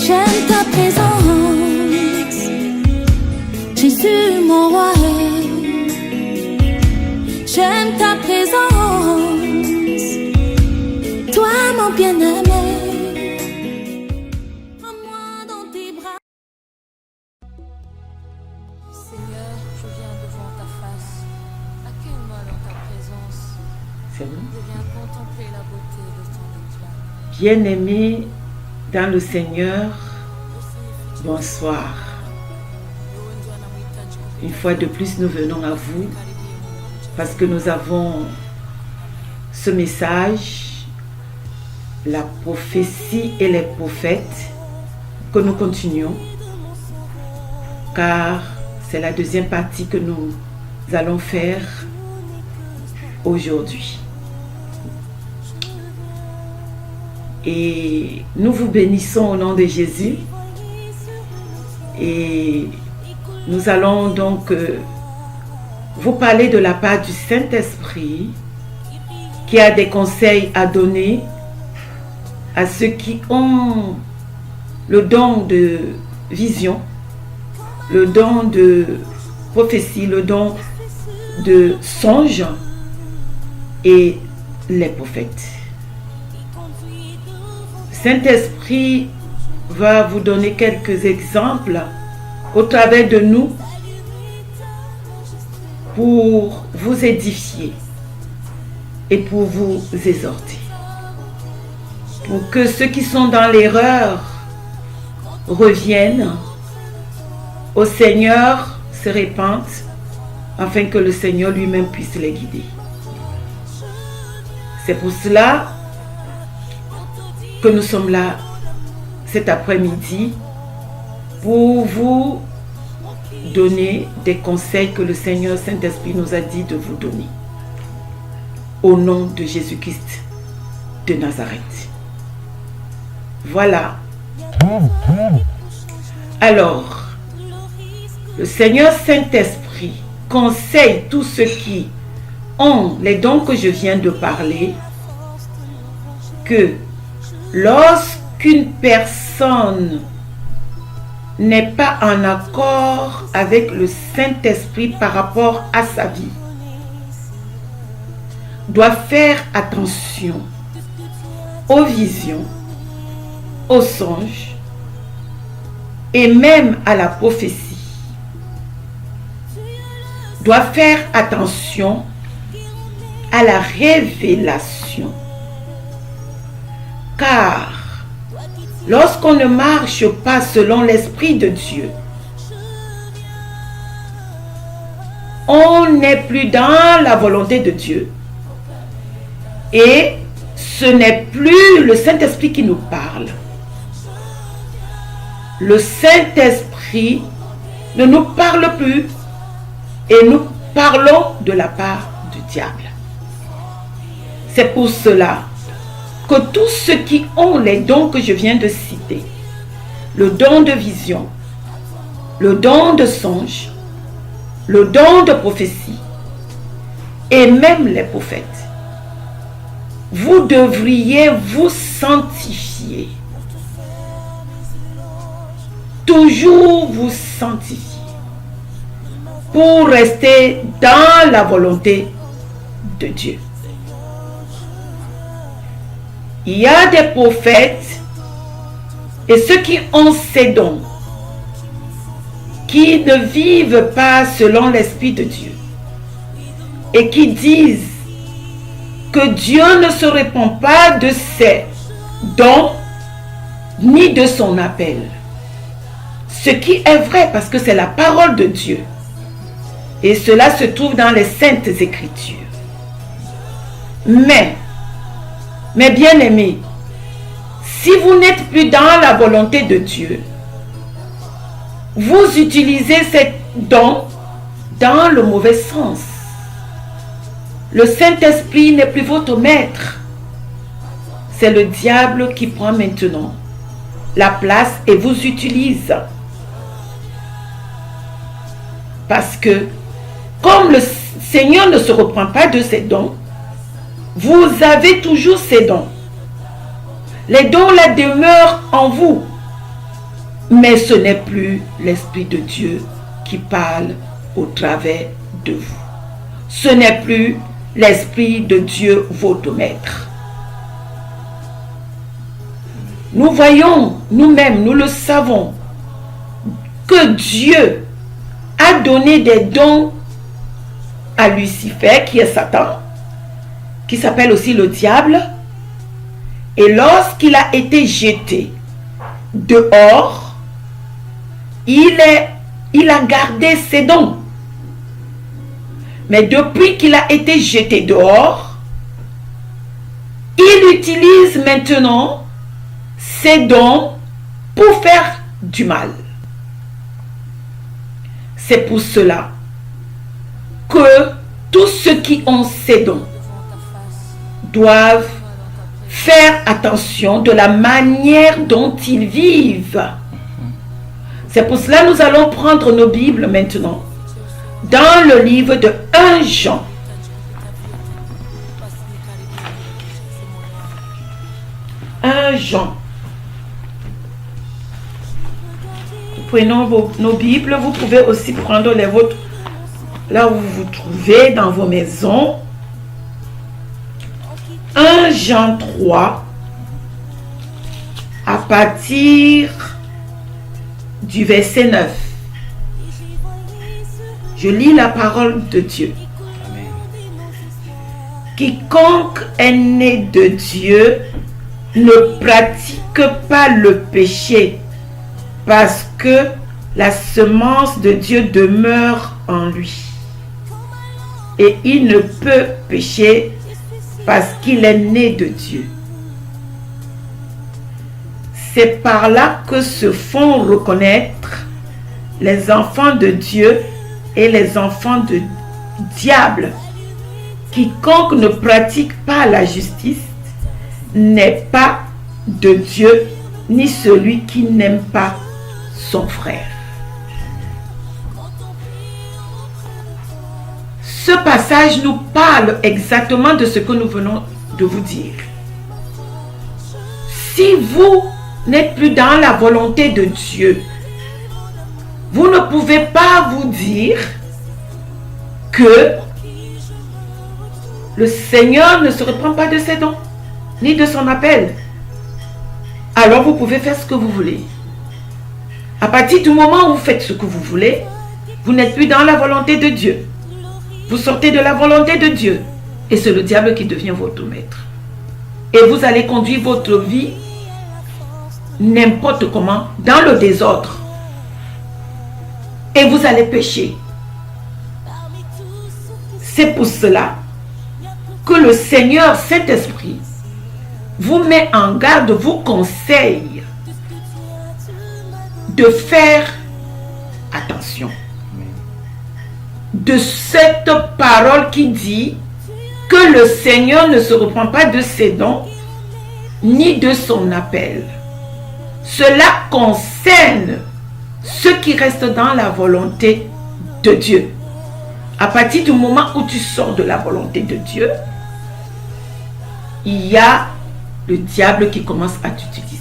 J'aime ta présence, Jésus mon roi. J'aime ta présence, toi mon bien-aimé. Prends-moi dans tes bras. Seigneur, je viens devant ta face. Accueille-moi dans ta présence. C'est bon? Je viens contempler la beauté de ton éclat. Bien-aimés dans le Seigneur, bonsoir. Une fois de plus, nous venons à vous parce que nous avons ce message, la prophétie et les prophètes, que nous continuons, car c'est la deuxième partie que nous allons faire aujourd'hui. Et nous vous bénissons au nom de Jésus. Et nous allons donc vous parler de la part du Saint-Esprit qui a des conseils à donner à ceux qui ont le don de vision, le don de prophétie, le don de songe et les prophètes. Saint-Esprit va vous donner quelques exemples au travers de nous pour vous édifier et pour vous exhorter. Pour que ceux qui sont dans l'erreur reviennent au Seigneur, se répandent, afin que le Seigneur lui-même puisse les guider. C'est pour cela que nous sommes là cet après-midi pour vous donner des conseils que le Seigneur Saint-Esprit nous a dit de vous donner. Au nom de Jésus-Christ de Nazareth. Voilà. Alors, le Seigneur Saint-Esprit conseille tous ceux qui ont les dons que je viens de parler que lorsqu'une personne n'est pas en accord avec le Saint-Esprit par rapport à sa vie, doit faire attention aux visions, aux songes et même à la prophétie. Doit faire attention à la révélation. Car lorsqu'on ne marche pas selon l'Esprit de Dieu, on n'est plus dans la volonté de Dieu. Et ce n'est plus le Saint-Esprit qui nous parle. Le Saint-Esprit ne nous parle plus et nous parlons de la part du diable. C'est pour cela que tous ceux qui ont les dons que je viens de citer, le don de vision, le don de songe, le don de prophétie et même les prophètes, vous devriez vous sanctifier. Toujours vous sanctifier pour rester dans la volonté de Dieu. Il y a des prophètes et ceux qui ont ces dons qui ne vivent pas selon l'Esprit de Dieu et qui disent que Dieu ne se répand pas de ses dons ni de son appel. Ce qui est vrai parce que c'est la parole de Dieu. Et cela se trouve dans les Saintes Écritures. Mais bien-aimés, si vous n'êtes plus dans la volonté de Dieu, vous utilisez ces dons dans le mauvais sens. Le Saint-Esprit n'est plus votre maître. C'est le diable qui prend maintenant la place et vous utilise. Parce que, comme le Seigneur ne se reprend pas de ses dons, vous avez toujours ces dons. Les dons la demeurent en vous. Mais ce n'est plus l'Esprit de Dieu qui parle au travers de vous. Ce n'est plus l'Esprit de Dieu, votre maître. Nous voyons nous-mêmes, nous le savons, que Dieu a donné des dons à Lucifer, qui est Satan, qui s'appelle aussi le diable. Et lorsqu'il a été jeté dehors, il a gardé ses dons. Mais depuis qu'il a été jeté dehors, il utilise maintenant ses dons pour faire du mal. C'est pour cela que tous ceux qui ont ces dons doivent faire attention de la manière dont ils vivent. C'est pour cela que nous allons prendre nos Bibles maintenant dans le livre de 1 Jean. 1 Jean. Prenons nos Bibles. Vous pouvez aussi prendre les vôtres là où vous vous trouvez dans vos maisons. 1 Jean 3, à partir du verset 9. Je lis la parole de Dieu. Amen. Quiconque est né de Dieu ne pratique pas le péché, parce que la semence de Dieu demeure en lui. Et il ne peut pécher parce qu'il est né de Dieu. C'est par là que se font reconnaître les enfants de Dieu et les enfants de diable. Quiconque ne pratique pas la justice n'est pas de Dieu, ni celui qui n'aime pas son frère. Ce passage nous parle exactement de ce que nous venons de vous dire. Si vous n'êtes plus dans la volonté de Dieu, vous ne pouvez pas vous dire que le Seigneur ne se reprend pas de ses dons, ni de son appel. Alors vous pouvez faire ce que vous voulez. À partir du moment où vous faites ce que vous voulez, vous n'êtes plus dans la volonté de Dieu. Vous sortez de la volonté de Dieu. Et c'est le diable qui devient votre maître. Et vous allez conduire votre vie n'importe comment, dans le désordre. Et vous allez pécher. C'est pour cela que le Seigneur Saint-Esprit vous met en garde, vous conseille de faire attention de cette parole qui dit que le Seigneur ne se reprend pas de ses dons ni de son appel. Cela concerne ceux qui restent dans la volonté de Dieu. À partir du moment où tu sors de la volonté de Dieu, il y a le diable qui commence à t'utiliser.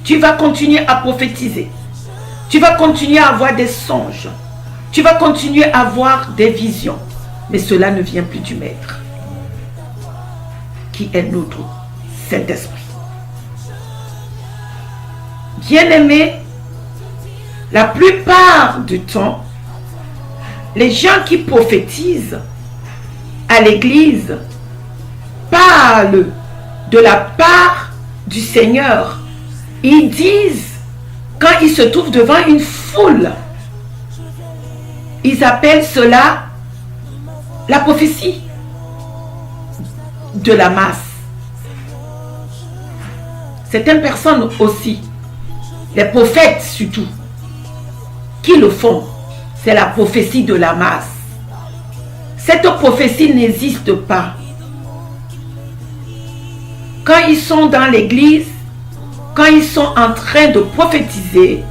Tu vas continuer à prophétiser. Tu vas continuer à avoir des songes. Tu vas continuer à avoir des visions. Mais cela ne vient plus du Maître, qui est notre Saint-Esprit. Bien-aimés, la plupart du temps, les gens qui prophétisent à l'église parlent de la part du Seigneur. Ils disent, quand ils se trouvent devant une foule, ils appellent cela la prophétie de la masse. Certaines personnes aussi, les prophètes surtout, qui le font, c'est la prophétie de la masse. Cette prophétie n'existe pas. Quand ils sont dans l'église, quand ils sont en train de prophétiser,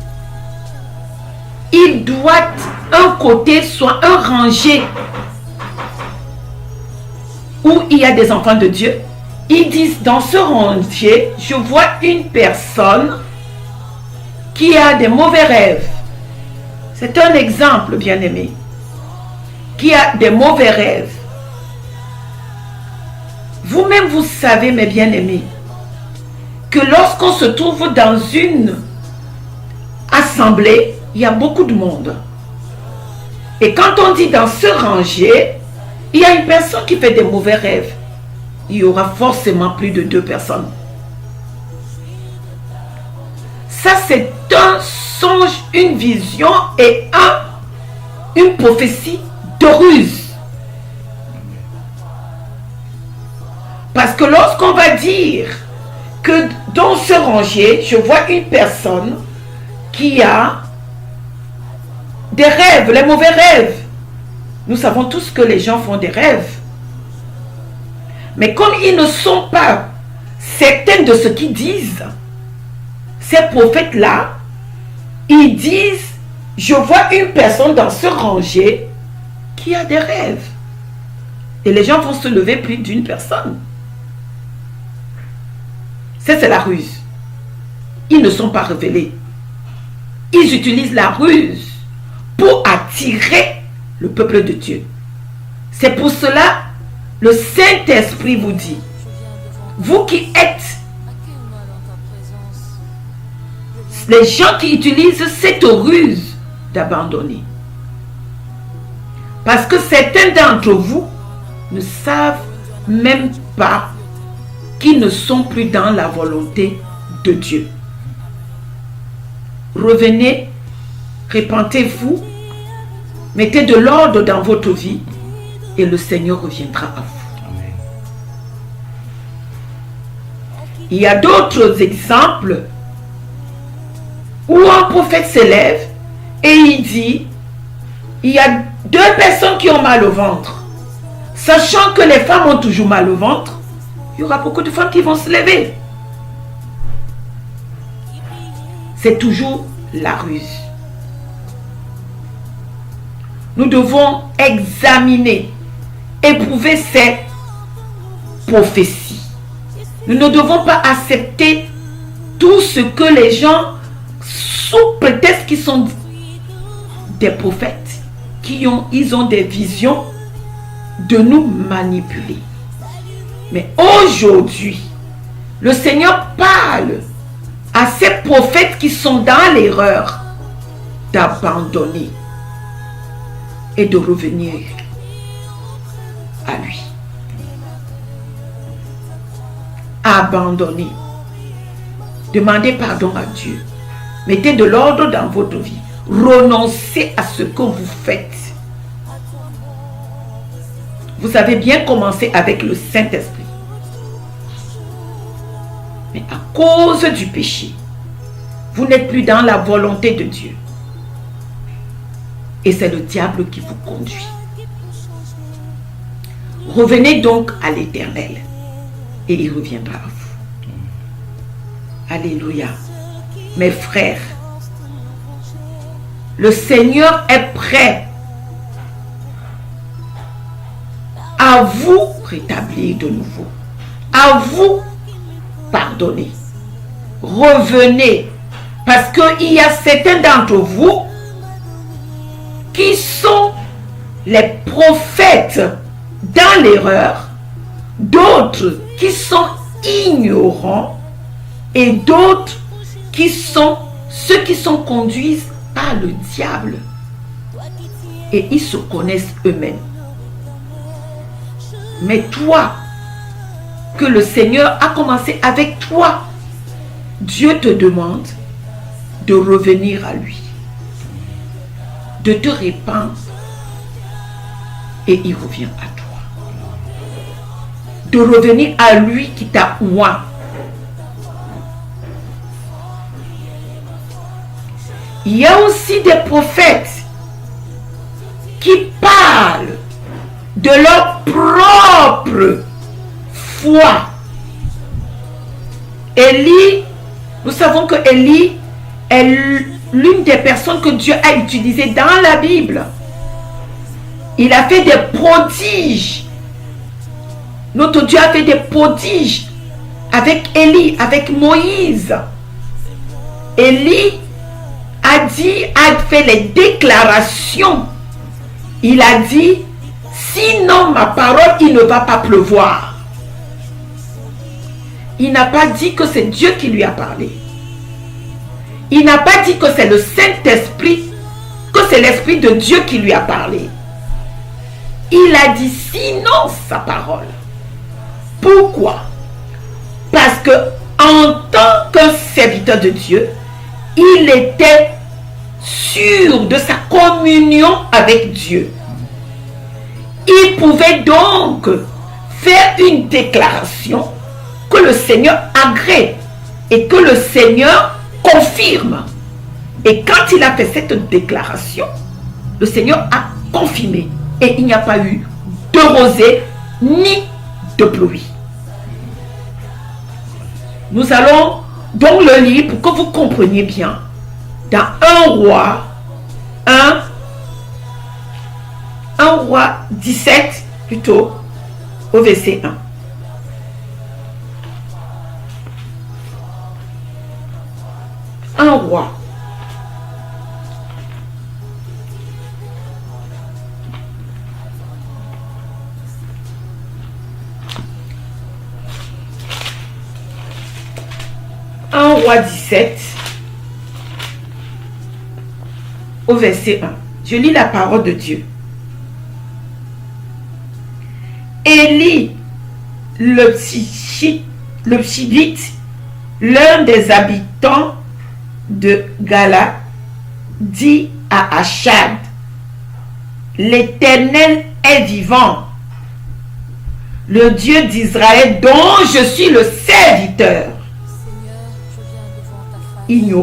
il doit un côté soit un rangé où il y a des enfants de Dieu. Ils disent, dans ce rangé, je vois une personne qui a des mauvais rêves, c'est un exemple, bien-aimé, qui a des mauvais rêves, vous-même vous savez, mes bien-aimés, que lorsqu'on se trouve dans une assemblée, il y a beaucoup de monde. Et quand on dit dans ce rangée, il y a une personne qui fait des mauvais rêves, il y aura forcément plus de 2 personnes. Ça, c'est un songe, une vision et une prophétie de ruse. Parce que lorsqu'on va dire que dans ce rangée, je vois une personne qui a des rêves, les mauvais rêves. Nous savons tous que les gens font des rêves. Mais comme ils ne sont pas certains de ce qu'ils disent, ces prophètes-là, ils disent, je vois une personne dans ce rangée qui a des rêves. Et les gens vont se lever plus d'une personne. Ça, c'est la ruse. Ils ne sont pas révélés. Ils utilisent la ruse pour attirer le peuple de Dieu. C'est pour cela le Saint-Esprit vous dit, vous qui êtes les gens qui utilisent cette ruse d'abandonner. Parce que certains d'entre vous ne savent même pas qu'ils ne sont plus dans la volonté de Dieu. Revenez, repentez-vous, mettez de l'ordre dans votre vie et le Seigneur reviendra à vous. Amen. Il y a d'autres exemples où un prophète s'élève et il dit, il y a 2 personnes qui ont mal au ventre. Sachant que les femmes ont toujours mal au ventre, il y aura beaucoup de femmes qui vont se lever. C'est toujours la ruse. Nous devons examiner, éprouver ces prophéties. Nous ne devons pas accepter tout ce que les gens, sous prétexte qu'ils sont des prophètes, ils ont des visions de nous manipuler. Mais aujourd'hui, le Seigneur parle à ces prophètes qui sont dans l'erreur d'abandonner et de revenir à lui. Abandonnez. Demandez pardon à Dieu. Mettez de l'ordre dans votre vie. Renoncez à ce que vous faites. Vous avez bien commencé avec le Saint-Esprit. Mais à cause du péché, vous n'êtes plus dans la volonté de Dieu. Et c'est le diable qui vous conduit. Revenez donc à l'Éternel et il reviendra à vous. Alléluia. Mes frères, le Seigneur est prêt à vous rétablir de nouveau, à vous pardonner. Revenez, parce qu'il y a certains d'entre vous qui sont les prophètes dans l'erreur, d'autres qui sont ignorants et d'autres qui sont ceux qui sont conduits par le diable et ils se connaissent eux-mêmes. Mais toi, que le Seigneur a commencé avec toi, Dieu te demande de revenir à lui, de te répandre et il revient à toi. De revenir à lui qui t'a oint. Il y a aussi des prophètes qui parlent de leur propre foi. Élie, nous savons que Élie est l'une des personnes que Dieu a utilisées dans la Bible. Il a fait des prodiges. Notre Dieu a fait des prodiges avec Élie, avec Moïse. Élie a fait les déclarations. Il a dit, sinon ma parole, il ne va pas pleuvoir. Il n'a pas dit que c'est Dieu qui lui a parlé. Il n'a pas dit que c'est le Saint-Esprit, que c'est l'Esprit de Dieu qui lui a parlé. Il a dit sinon sa parole. Pourquoi? Parce que en tant qu'un serviteur de Dieu, il était sûr de sa communion avec Dieu. Il pouvait donc faire une déclaration que le Seigneur agrée et que le Seigneur confirme. Et quand il a fait cette déclaration, le Seigneur a confirmé. Et il n'y a pas eu de rosée ni de pluie. Nous allons donc le lire pour que vous compreniez bien. Dans 1 roi 17 plutôt, au verset 1. Un roi. Un roi 17 au verset 1. Je lis la parole de Dieu. Élie, le Pshitite, l'un des habitants de Gala, dit à Achab, l'Éternel est vivant, le Dieu d'Israël dont je suis le serviteur. Il n'y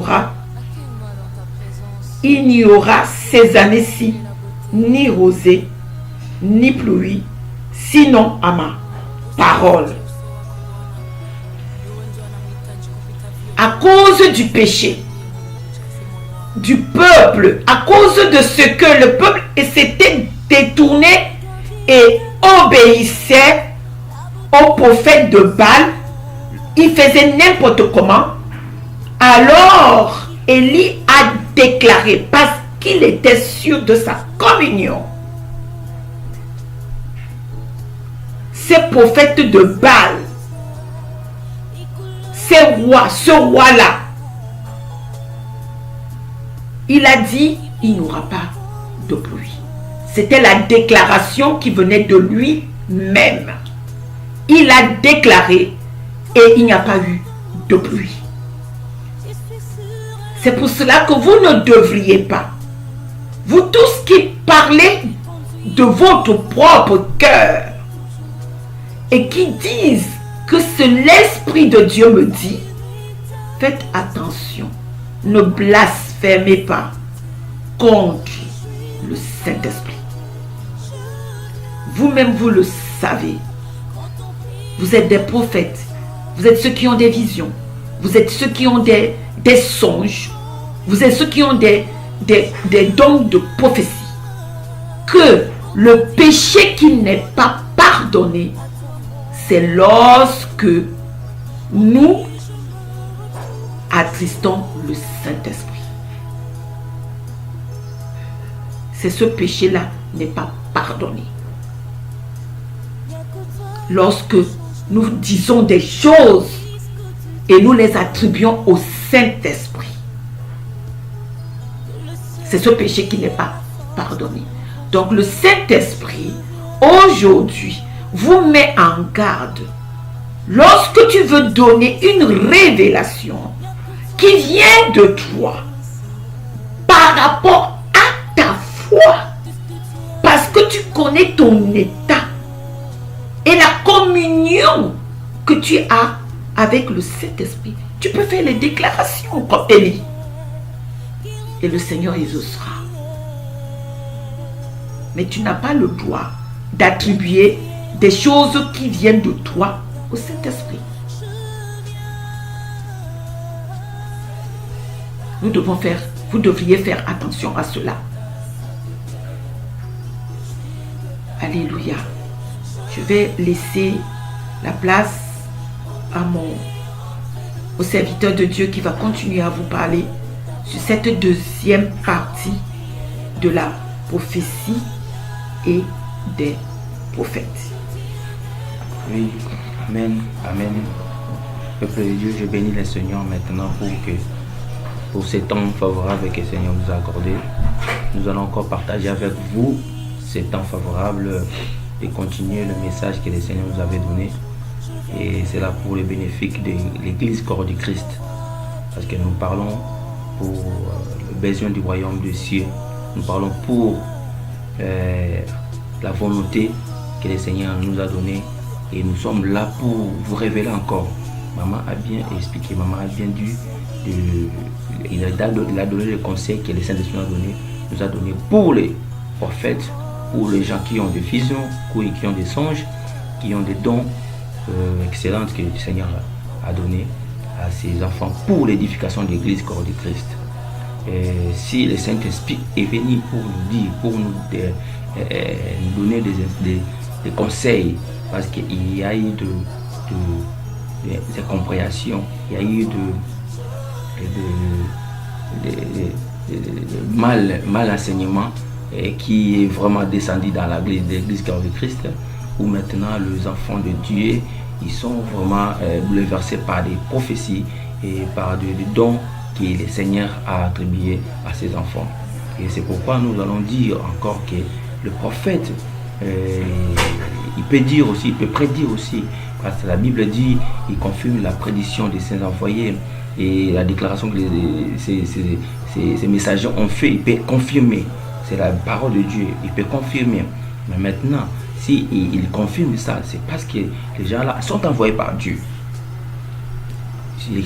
aura ces années-ci ni rosée, ni pluie, sinon à ma parole. À cause du péché du peuple, à cause de ce que le peuple s'était détourné et obéissait au prophète de Baal, il faisait n'importe comment. Alors Élie a déclaré, parce qu'il était sûr de sa communion, ces prophètes de Baal, ces rois, ce roi-là, il a dit, il n'y aura pas de pluie. C'était la déclaration qui venait de lui-même. Il a déclaré et il n'y a pas eu de pluie. C'est pour cela que vous ne devriez pas, vous tous qui parlez de votre propre cœur et qui disent que c'est l'Esprit de Dieu me dit, faites attention, ne blasphémez pas contre le Saint-Esprit. Vous-même, vous le savez. Vous êtes des prophètes. Vous êtes ceux qui ont des visions. Vous êtes ceux qui ont des songes. Vous êtes ceux qui ont des dons de prophétie. Que le péché qui n'est pas pardonné, c'est lorsque nous attristons le Saint-Esprit. C'est ce péché-là n'est pas pardonné. Lorsque nous disons des choses et nous les attribuons au Saint-Esprit, c'est ce péché qui n'est pas pardonné. Donc le Saint-Esprit, aujourd'hui, vous met en garde. Lorsque tu veux donner une révélation qui vient de toi par rapport à ta foi, parce que tu connais ton état et la communion que tu as avec le Saint-Esprit, tu peux faire les déclarations comme Élie. Et le Seigneur exaucera. Mais tu n'as pas le droit d'attribuer des choses qui viennent de toi au Saint-Esprit. Vous devriez faire attention à cela. Alléluia. Je vais laisser la place au serviteur de Dieu qui va continuer à vous parler sur cette deuxième partie de la prophétie et des prophètes. Oui, amen, amen. Peuple de Dieu, je bénis le Seigneur maintenant pour ces temps favorables que le Seigneur nous a accordés. Nous allons encore partager avec vous ces temps favorables et continuer le message que le Seigneur nous avait donné. Et c'est là pour le bénéfice de l'Église corps du Christ. Parce que nous parlons pour le besoin du royaume des cieux. Nous parlons pour la volonté que le Seigneur nous a donnée. Et nous sommes là pour vous révéler encore. Maman a bien expliqué, maman a bien dit, il a donné le conseil que le Saint-Esprit nous a donné pour les prophètes, pour les gens qui ont des visions, qui ont des songes, qui ont des dons excellents que le Seigneur a donné à ses enfants pour l'édification de l'Église corps du Christ. Et si le Saint-Esprit est venu pour nous dire, pour nous donner des conseils, parce qu'il y a eu des compréhensions, il y a eu de mal enseignement qui est vraiment descendu dans l'église corps du Christ, où maintenant les enfants de Dieu, ils sont vraiment bouleversés par des prophéties et par des dons que le Seigneur a attribués à ses enfants. Et c'est pourquoi nous allons dire encore que le prophète, il peut dire aussi, il peut prédire aussi, parce que la Bible dit, il confirme la prédiction de ses envoyés et la déclaration que ces messagers ont fait, il peut confirmer. C'est la parole de Dieu, il peut confirmer. Mais maintenant, si il confirme ça, c'est parce que les gens là sont envoyés par Dieu.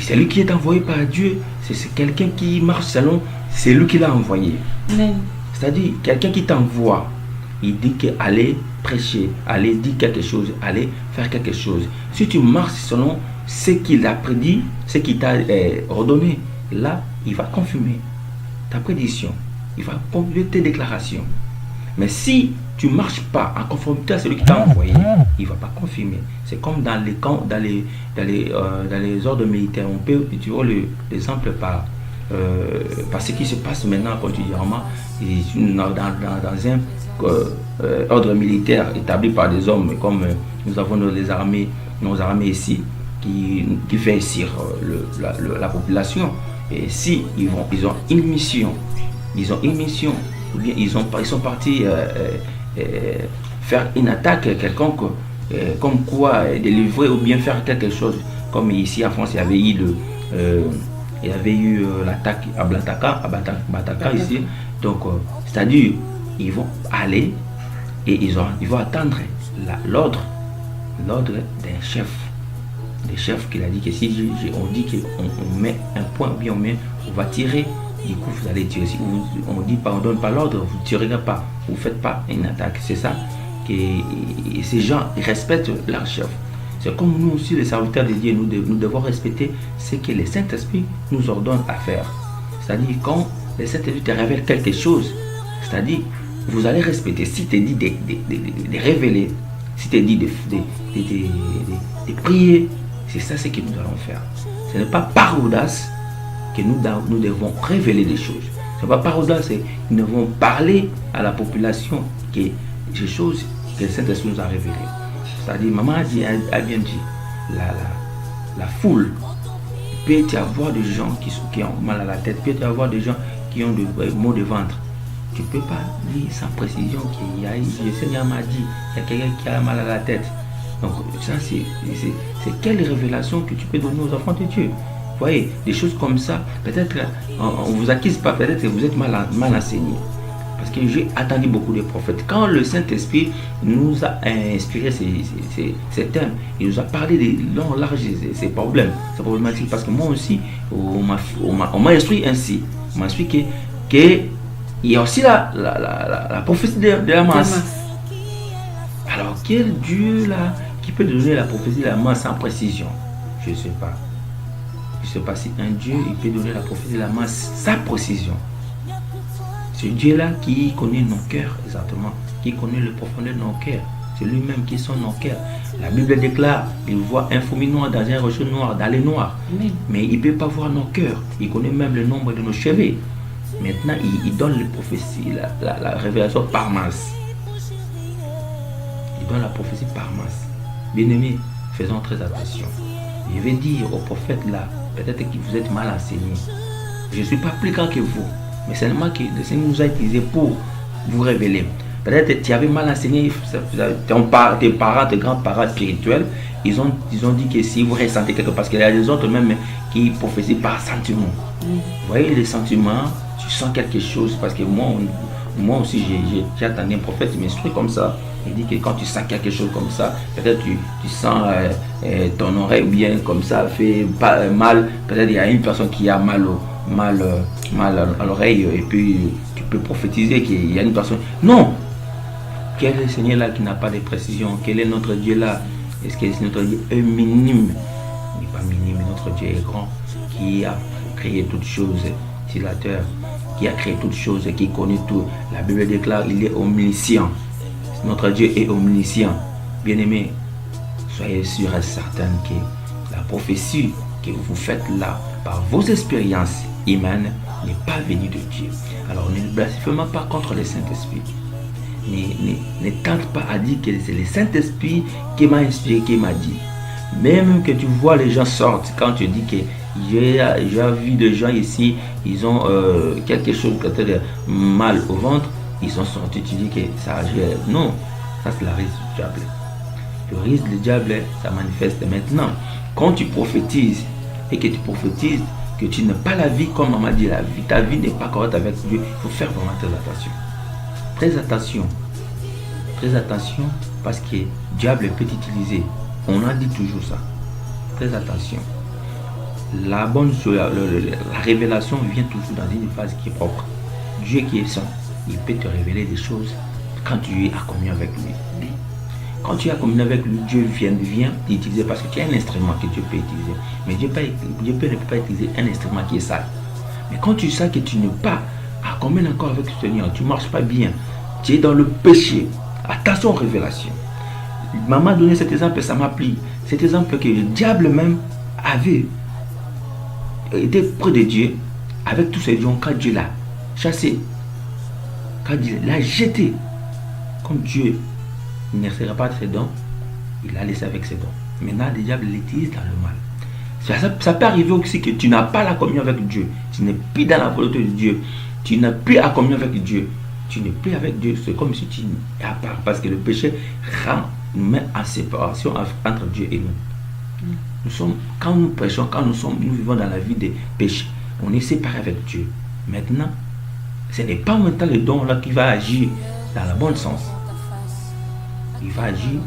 Celui qui est envoyé par Dieu, c'est quelqu'un qui marche selon, c'est lui qui l'a envoyé. C'est-à-dire, quelqu'un qui t'envoie, il dit que allez prêcher, allez dire quelque chose, allez faire quelque chose. Si tu marches selon ce qu'il a prédit, ce qu'il t'a ordonné, là, il va confirmer ta prédiction, il va confirmer tes déclarations. Mais si tu ne marches pas en conformité à celui qui t'a envoyé, il ne va pas confirmer. C'est comme dans les camps, dans les ordres militaires. On peut utiliser l'exemple par ce qui se passe maintenant quotidiennement dans un ordre militaire établi par des hommes, comme nous avons nos armées ici qui veillent sur la population. Et si ils ont une mission, ou bien ils sont partis faire une attaque quelconque, comme quoi délivrer ou bien faire quelque chose, comme ici en France il y avait eu l'attaque à Bataka ici. Donc c'est-à-dire ils vont aller et ils vont attendre l'ordre d'un chef. Des chefs qui a dit que si on dit qu'on met un point, bien on va tirer, du coup vous allez tirer. Si on dit pas, on donne pas l'ordre, vous ne tirez pas, vous ne faites pas une attaque. C'est ça que ces gens respectent leur chef. C'est comme nous aussi les serviteurs de Dieu, nous devons respecter ce que le Saint-Esprit nous ordonne à faire. C'est-à-dire quand le Saint-Esprit te révèle quelque chose, c'est-à-dire vous allez respecter. Si tu dis de révéler, si tu dis de prier, c'est ça ce que nous allons faire. Ce n'est pas par audace que nous devons révéler des choses. Ce n'est pas par audace que nous devons parler à la population que des choses que le Saint-Esprit nous a révélées. C'est-à-dire, maman a bien dit, la foule, il peut y avoir des gens qui ont mal à la tête, il peut y avoir des gens qui ont des maux de ventre. Tu ne peux pas dire sans précision qu'il y a, le Seigneur m'a dit, il y a quelqu'un qui a mal à la tête. Donc ça c'est quelle révélation que tu peux donner aux enfants de Dieu. Vous voyez, des choses comme ça, peut-être on ne vous accuse pas, peut-être que vous êtes mal enseigné. Parce que j'ai attendu beaucoup de prophètes. Quand le Saint-Esprit nous a inspiré ces thèmes, il nous a parlé de long, large, ces problèmes, ces problématiques. Parce que moi aussi, on m'a instruit ainsi. On m'a instruit qu'il y a aussi la prophétie de la masse. Alors quel Dieu là qui peut donner la prophétie de la masse sans précision? Je ne sais pas. Je ne sais pas si un Dieu il peut donner la prophétie de la masse sans précision. Ce Dieu là qui connaît nos cœurs exactement, qui connaît le profondeur de nos cœurs. C'est lui-même qui sonde nos cœurs. La Bible déclare, il voit un fourmi noir dans un rocher noir, dans les noirs. Mais il ne peut pas voir nos cœurs. Il connaît même le nombre de nos cheveux. Maintenant, il donne les prophéties, la révélation par masse. Il donne la prophétie par masse. Bien-aimés, faisons très attention. Je vais dire aux prophètes là, peut-être que vous êtes mal enseignés. Je ne suis pas plus grand que vous, mais seulement que le Seigneur nous a utilisé pour vous révéler. Peut-être que tu avais mal enseigné, tes parents, tes grands-parents spirituels, ils ont dit que si vous ressentez quelque chose, parce qu'il y a des autres même qui prophétient par sentiment. Vous voyez les sentiments, tu sens quelque chose, parce que moi aussi j'ai attendu un prophète qui m'instruit comme ça. Il dit que quand tu sens quelque chose comme ça, peut-être tu sens ton oreille ou bien comme ça fait pas mal. Peut-être il y a une personne qui a mal à l'oreille et puis tu peux prophétiser qu'il y a une personne. Non! Quel est le Seigneur là qui n'a pas de précision? Quel est notre Dieu là? Est-ce que notre Dieu est minime? Il n'est pas minime, mais notre Dieu est grand, qui a créé toutes choses sur la terre, qui a créé toutes choses, qui connaît tout. La Bible déclare qu'il est omniscient. Notre Dieu est omniscient. Bien-aimés, soyez sûrs et certains que la prophétie que vous faites là, par vos expériences humaines, n'est pas venue de Dieu. Alors ne blasphémez pas contre le Saint-Esprit. Ne tente pas à dire que c'est le Saint-Esprit qui m'a inspiré, qui m'a dit. Même que tu vois les gens sortent, quand tu dis que j'ai vu des gens ici, ils ont quelque chose peut-être mal au ventre, ils sont sortis, tu dis que ça agit. Non, ça c'est la risque du diable. Le risque du diable, ça manifeste maintenant. Quand tu prophétises et que tu prophétises que tu n'as pas la vie comme maman dit la vie, ta vie n'est pas correcte avec Dieu, il faut faire vraiment très attention. Très attention. Très attention parce que le diable peut t'utiliser. On a dit toujours ça. Très attention. La bonne chose, la révélation vient toujours dans une phase qui est propre. Dieu qui est saint, il peut te révéler des choses quand tu es à communion avec lui. Quand tu es à communion avec lui, Dieu vient t'utiliser parce que tu es un instrument que Dieu peut utiliser. Mais Dieu ne peut pas utiliser un instrument qui est sale. Mais quand tu sais que tu n'es pas à communion encore avec le Seigneur, tu ne marches pas bien, tu es dans le péché, attention aux révélations. Maman a donné cet exemple et ça m'a plu. Cet exemple que le diable même avait été près de Dieu avec tous ses dons quand Dieu l'a chassé. Quand Dieu l'a jeté. Comme Dieu ne sera pas de ses dons, il l'a laissé avec ses dons. Maintenant, le diable l'utilise dans le mal. Ça peut arriver aussi que tu n'as pas la communion avec Dieu. Tu n'es plus dans la volonté de Dieu. Tu n'as plus la communion avec Dieu. Tu n'es plus avec Dieu. C'est comme si tu es à part. Parce que le péché nous met en séparation entre Dieu et nous. Quand nous péchons, nous vivons dans la vie des péchés, on est séparé avec Dieu. Maintenant, ce n'est pas maintenant le don là qui va agir dans le bon sens. Il va agir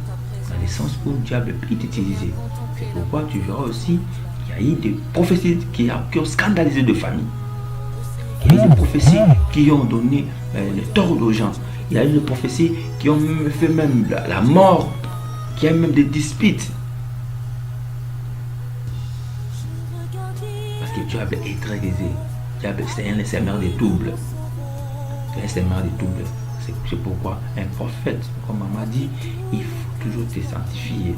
dans le sens où le diable peut t'utiliser. C'est pourquoi tu verras aussi qu'il y a eu des prophéties qui ont scandalisé de familles. Il y a eu des prophéties qui ont donné le tort aux gens. Il y a eu des prophéties qui ont fait même la mort, qui a même des disputes. Parce que le diable est très aisé. Le diable, c'est un SMR des doubles. C'est un SMR des doubles. C'est pourquoi un prophète, comme maman dit, il faut toujours te sanctifier.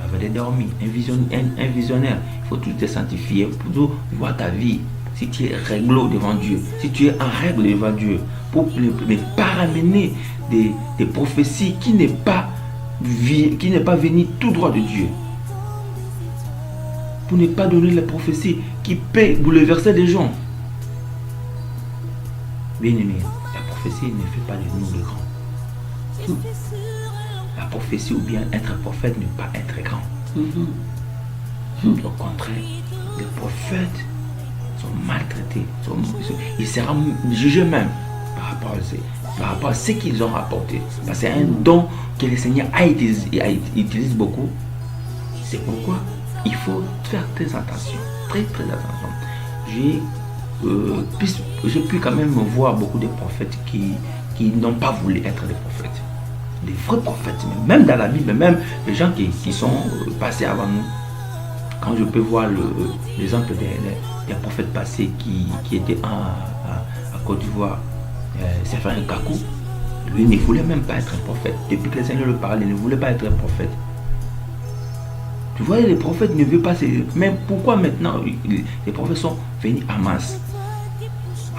Avant de dormir, un visionnaire, il faut toujours te sanctifier pour toujours voir ta vie. Si tu es réglo devant Dieu, si tu es en règle devant Dieu, pour ne pas ramener des prophéties qui n'est pas venu tout droit de Dieu. Pour ne pas donner les prophéties qui peuvent bouleverser les gens. Bien aimé, la prophétie ne fait pas de nous de grands. La prophétie ou bien être prophète ne pas être grand. Au contraire, les prophètes sont maltraités, ils seront jugés même par rapport à ce qu'ils ont rapporté. Parce que c'est un don que le Seigneur utilise beaucoup. C'est pourquoi il faut faire très attention, très attention. J'ai pu quand même voir beaucoup de prophètes qui n'ont pas voulu être des prophètes. Des vrais prophètes, même dans la Bible, même les gens qui sont passés avant nous. Quand je peux voir l'exemple des prophètes passés qui étaient à Côte d'Ivoire, Stéphane Kakou, Lui ne voulait même pas être un prophète. Depuis que le Seigneur le parlait, il ne voulait pas être un prophète. Tu vois, les prophètes ne veulent pas... Mais pourquoi maintenant les prophètes sont venus en masse?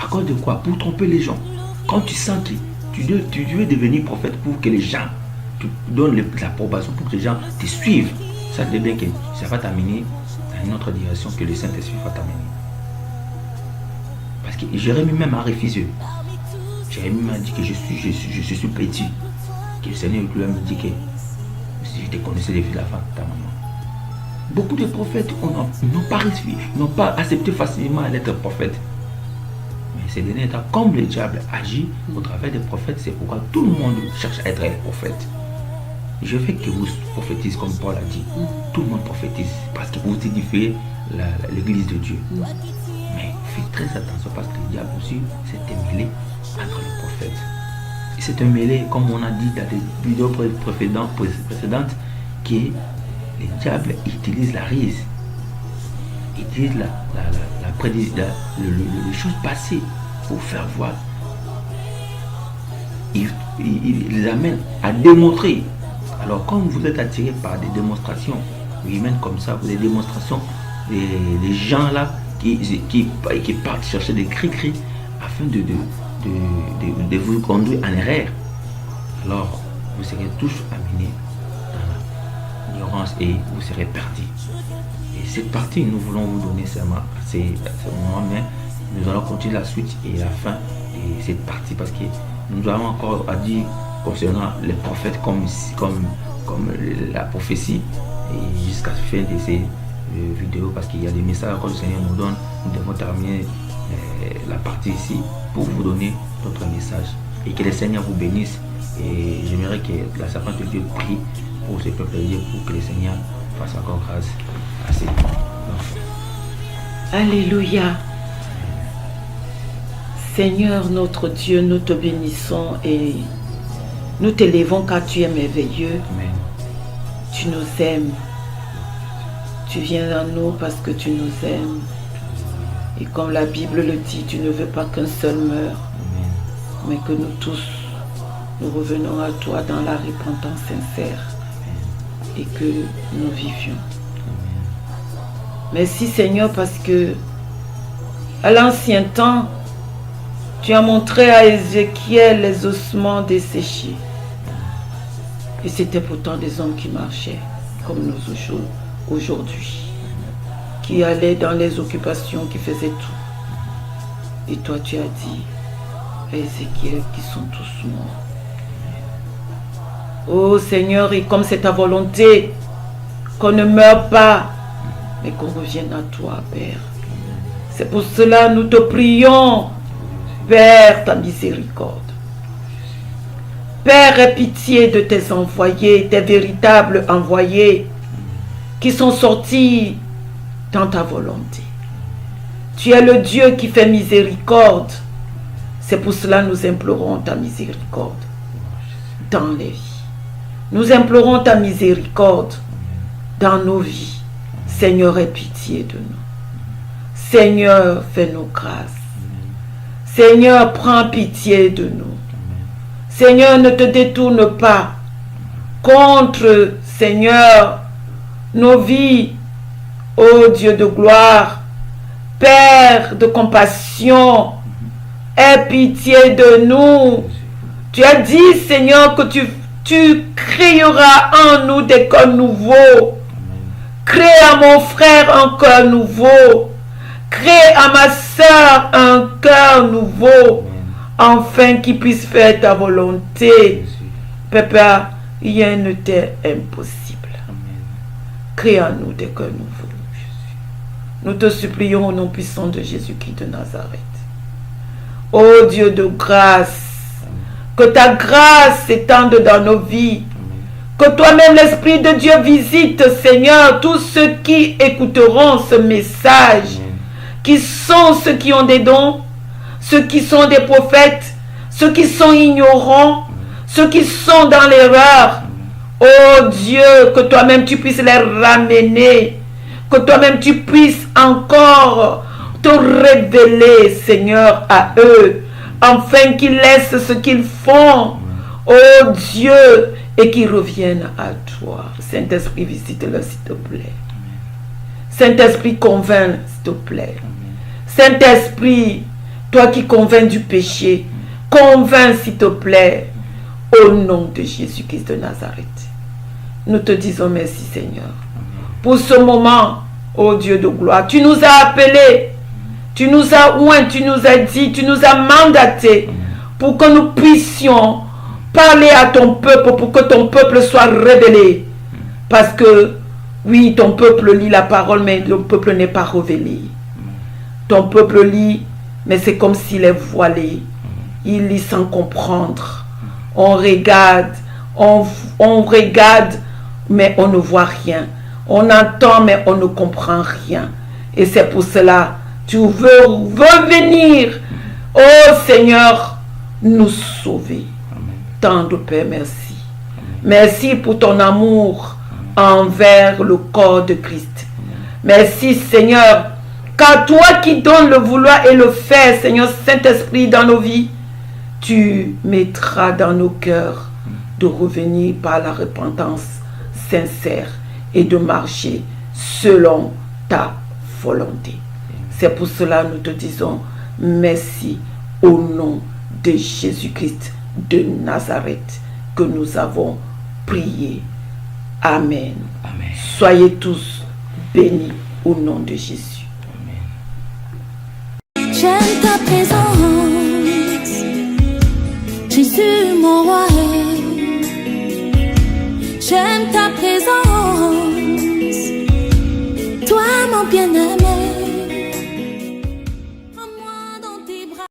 À cause de quoi? Pour tromper les gens. Quand tu sens que tu veux devenir prophète pour que les gens te donnent l'approbation, pour que les gens te suivent, ça veut bien que ça va t'amener dans une autre direction que le Saint-Esprit va t'amener. Parce que Jérémie même a refusé. Jérémie m'a dit que je suis petit. Que le Seigneur lui a dit que si je te connaissais depuis la fin de ta maman. Beaucoup de prophètes n'ont pas reçu, n'ont pas accepté facilement d'être prophète. Mais ces derniers temps, comme le diable agit au travers des prophètes, c'est pourquoi tout le monde cherche à être un prophète. Je veux que vous prophétisez comme Paul a dit. Tout le monde prophétise parce que vous édifiez l'église de Dieu. Mais faites très attention parce que le diable aussi s'est mêlé entre les prophètes. C'est un mêlé, comme on a dit dans les vidéos précédentes, que le diable utilise la rise, il utilise les choses passées pour faire voir. Il les amène à démontrer. Alors, comme vous êtes attiré par des démonstrations humaines comme ça, des démonstrations, les gens là qui partent chercher des cris afin de vous conduire en erreur, alors vous serez tous amenés dans l'ignorance et vous serez perdus. Et cette partie, nous voulons vous donner seulement à ce moment, mais nous allons continuer la suite et la fin de cette partie parce que nous avons encore à dire concernant les prophètes comme la prophétie et jusqu'à la fin de ces vidéos parce qu'il y a des messages que le Seigneur nous donne. Nous devons terminer la partie ici pour vous donner d'autres messages et que le Seigneur vous bénisse. Et j'aimerais que la servante de Dieu prie pour ce peuple de Dieu pour que le Seigneur fasse encore grâce à ses enfants. Alléluia. Seigneur notre Dieu, nous te bénissons et nous t'élèvons car tu es merveilleux. Amen. Tu nous aimes. Tu viens à nous parce que tu nous aimes. Et comme la Bible le dit, tu ne veux pas qu'un seul meure, mais que nous tous, nous revenons à toi dans la repentance sincère et que nous vivions. Merci Seigneur parce que à l'ancien temps, tu as montré à Ézéchiel les ossements desséchés. Et c'était pourtant des hommes qui marchaient comme nous aujourd'hui, qui allaient dans les occupations, qui faisaient tout. Et toi tu as dit à Ézéchiel qu'ils sont tous morts. Oh Seigneur, et comme c'est ta volonté qu'on ne meure pas, mais qu'on revienne à toi, Père. C'est pour cela que nous te prions, Père, ta miséricorde. Père, aie pitié de tes envoyés, tes véritables envoyés, qui sont sortis dans ta volonté. Tu es le Dieu qui fait miséricorde. C'est pour cela que nous implorons ta miséricorde dans les vies. Nous implorons ta miséricorde dans nos vies. Seigneur, aie pitié de nous. Seigneur, fais-nous grâce. Seigneur, prends pitié de nous. Seigneur, ne te détourne pas contre, Seigneur, nos vies. Ô Dieu de gloire, Père de compassion, aie pitié de nous. Tu as dit, Seigneur, que tu créeras en nous des cœurs nouveaux. Crée à mon frère un cœur nouveau. Crée à ma soeur un cœur nouveau. Afin qu'il puisse faire ta volonté. Papa, rien ne t'est impossible. Crée en nous des cœurs nouveaux. Nous te supplions au nom puissant de Jésus-Christ de Nazareth. Ô Dieu de grâce, que ta grâce s'étende dans nos vies. Que toi-même, l'Esprit de Dieu, visite, Seigneur, tous ceux qui écouteront ce message, qui sont ceux qui ont des dons, ceux qui sont des prophètes, ceux qui sont ignorants, ceux qui sont dans l'erreur. Oh Dieu, que toi-même tu puisses les ramener, que toi-même tu puisses encore te révéler, Seigneur, à eux, afin qu'ils laissent ce qu'ils font oh Dieu, et qui reviennent à toi. Saint-Esprit, visite-le, s'il te plaît. Saint-Esprit, convainc, s'il te plaît. Saint-Esprit, toi qui convaincs du péché, convainc, s'il te plaît, au nom de Jésus-Christ de Nazareth. Nous te disons merci, Seigneur, pour ce moment, ô Dieu de gloire. Tu nous as appelés, tu nous as oints, tu nous as dit, tu nous as mandatés pour que nous puissions parler à ton peuple, pour que ton peuple soit révélé. Parce que, oui, ton peuple lit la parole, mais ton peuple n'est pas révélé. Ton peuple lit, mais c'est comme s'il est voilé. Il lit sans comprendre. On regarde, on regarde, mais on ne voit rien. On entend, mais on ne comprend rien. Et c'est pour cela, tu veux revenir, oh Seigneur, nous sauver. Tant de Père, merci. Merci pour ton amour envers le corps de Christ. Merci, Seigneur, car toi qui donnes le vouloir et le faire, Seigneur Saint-Esprit, dans nos vies, tu mettras dans nos cœurs de revenir par la repentance sincère et de marcher selon ta volonté. C'est pour cela que nous te disons merci au nom de Jésus-Christ de Nazareth que nous avons prié. Amen. Amen. Soyez tous bénis au nom de Jésus. J'aime ta présence, Jésus mon roi. J'aime ta présence, toi mon bien-aimé.